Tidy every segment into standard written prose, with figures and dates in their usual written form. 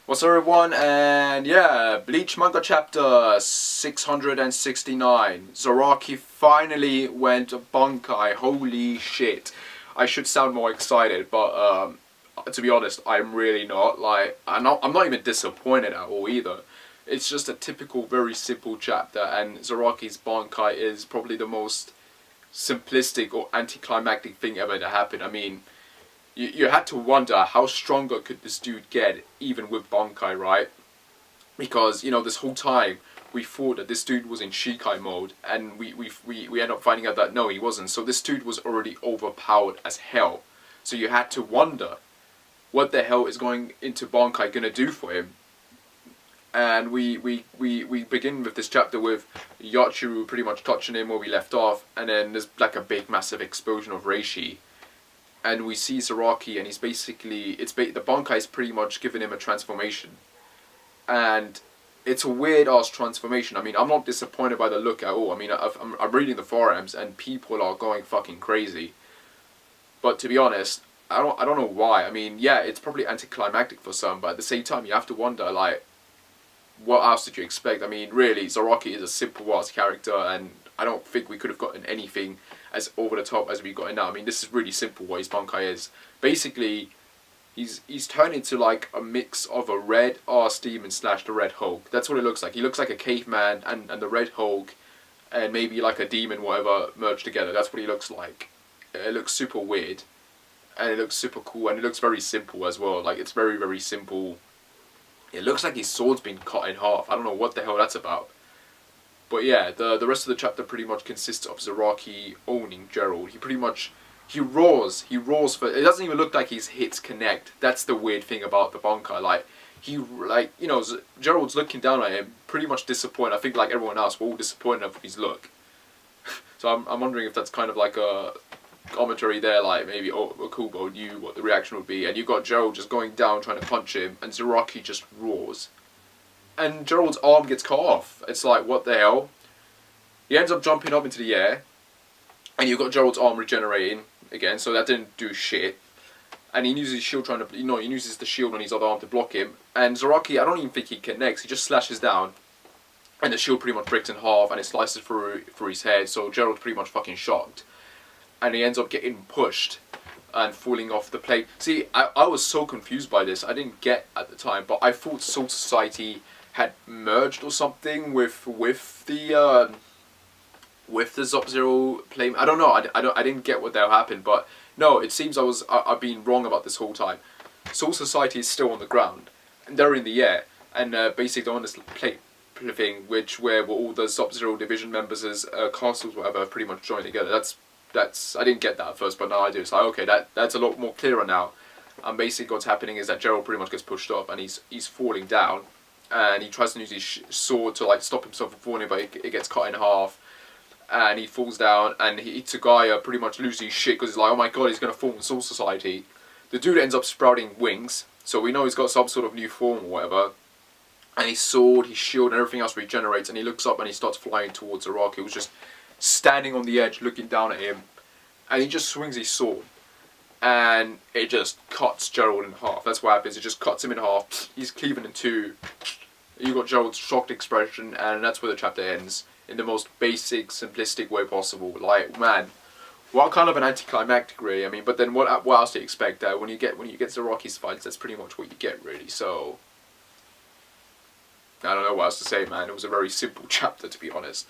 What's up everyone, and yeah, Bleach manga chapter 669. Zaraki finally went Bunkai, holy shit. I should sound more excited, but to be honest, I'm really not. Like, I'm not even disappointed at all either. It's just a typical, very simple chapter, and Zaraki's Bunkai is probably the most simplistic or anticlimactic thing ever to happen. I mean, you had to wonder how stronger could this dude get even with Bankai, right? Because, you know, this whole time we thought that this dude was in Shikai mode, and we end up finding out that no, he wasn't. So this dude was already overpowered as hell. So you had to wonder what the hell is going into Bankai gonna do for him. And we begin with this chapter with Yachiru pretty much touching him where we left off, and then there's like a big massive explosion of Reishi. And we see Zaraki, and he's basically, the Bankai is pretty much giving him a transformation. And it's a weird ass transformation. I mean, I'm not disappointed by the look at all. I mean, I'm reading the forums, and people are going fucking crazy. But to be honest, I don't know why. I mean, yeah, it's probably anticlimactic for some, but at the same time, you have to wonder, like, what else did you expect? I mean, really, Zaraki is a simple ass character, and I don't think we could have gotten anything as over the top as we got it now. I mean, this is really simple what his Bankai is. Basically, he's turned into like a mix of a red ass demon slash the Red Hulk. That's what it looks like. He looks like a caveman and the Red Hulk and maybe like a demon, whatever, merged together. That's what he looks like. It looks super weird. And it looks super cool, and it looks very simple as well. Like, it's very, very simple. It looks like his sword's been cut in half. I don't know what the hell that's about. But yeah, the rest of the chapter pretty much consists of Zaraki owning Gerald. He roars for, it doesn't even look like his hits connect. That's the weird thing about the Bankai. Like, you know, Gerald's looking down at him, pretty much disappointed. I think like everyone else, we're all disappointed of his look. So I'm wondering if that's kind of like a commentary there, like maybe Kubo knew what the reaction would be, and you got Gerald just going down trying to punch him, and Zaraki just roars. And Gerald's arm gets cut off. It's like, what the hell? He ends up jumping up into the air, and you've got Gerald's arm regenerating again, so that didn't do shit. And he uses his shield trying to, he uses the shield on his other arm to block him. And Zaraki, I don't even think he connects, he just slashes down, and the shield pretty much breaks in half, and it slices through his head, so Gerald's pretty much fucking shocked. And he ends up getting pushed and falling off the plate. See, I was so confused by this, I didn't get at the time, but I thought Soul Society had merged or something with the Sub-Zero play. I don't know. I didn't get what the hell happened, but no, it seems I've been wrong about this whole time. Soul Society is still on the ground, and they're in the air, and basically they're on this plate thing, where all the Sub-Zero division members as castles, whatever, have pretty much joined together. That's I didn't get that at first, but now I do. It's like, okay, that's a lot more clearer now. And basically what's happening is that Gerald pretty much gets pushed up, and he's falling down. And he tries to use his sword to like stop himself from falling, but it gets cut in half, and he falls down, and Itsugaya pretty much loses his shit because he's like, oh my god, he's gonna fall in Soul Society. The dude ends up sprouting wings, so we know he's got some sort of new form or whatever, and his sword, his shield, and everything else regenerates, and he looks up and he starts flying towards Zaraki, who's just standing on the edge looking down at him, and he just swings his sword, and it just cuts Gerald in half. That's what happens. It just cuts him in half. He's cleaving in two. You got Gerald's shocked expression, and that's where the chapter ends in the most basic, simplistic way possible. Like, man, what kind of an anticlimactic, really? I mean, but then what else do you expect? When you get Zaraki's fights, that's pretty much what you get, really. So I don't know what else to say, man. It was a very simple chapter, to be honest.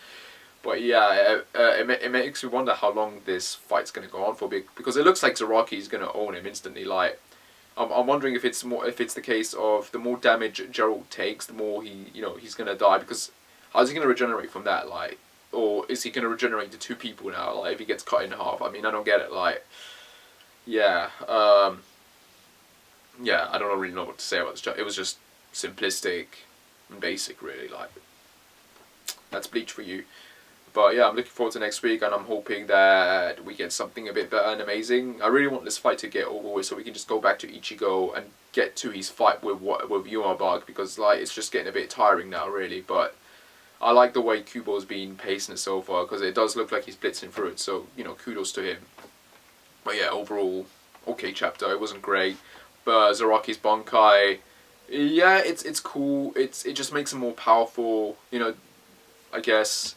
But yeah, it makes me wonder how long this fight's going to go on for, because it looks like Zaraki's going to own him instantly. Like, I'm wondering if it's the case of the more damage Gerald takes, the more he's going to die, because how's he going to regenerate from that? Like, or is he going to regenerate to two people now? Like, if he gets cut in half, I mean, I don't get it. Like, yeah, yeah, I don't really know what to say about this chapter. It was just simplistic and basic, really. Like, that's Bleach for you. But yeah, I'm looking forward to next week, and I'm hoping that we get something a bit better and amazing. I really want this fight to get over with so we can just go back to Ichigo and get to his fight with Yumabug, because like, it's just getting a bit tiring now, really. But I like the way Kubo's been pacing it so far, because it does look like he's blitzing through it, so, you know, kudos to him. But yeah, overall, okay chapter. It wasn't great, but Zaraki's Bankai, Yeah, it's cool. It just makes him more powerful. You know, I guess.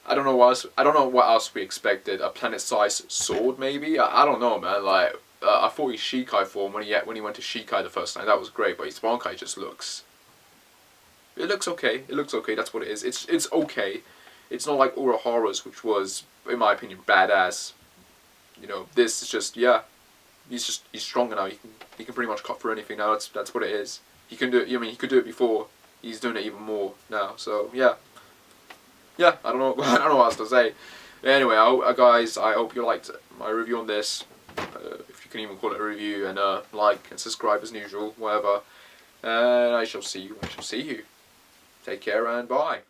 I don't know what else. I don't know what else we expected. A planet-sized sword, maybe. I don't know, man. Like I thought his Shikai form when he went to Shikai the first time, that was great. But his Bankai just looks. It looks okay. It looks okay. That's what it is. It's okay. It's not like Urahara's, which was, in my opinion, badass. You know, this is just, yeah. He's stronger now. He can pretty much cut through anything now. That's what it is. He can do it. I mean, he could do it before. He's doing it even more now. So yeah. Yeah, I don't know. I don't know what else to say. Anyway, guys, I hope you liked my review on this. If you can even call it a review, and like and subscribe as usual, whatever. And I shall see you. I shall see you. Take care and bye.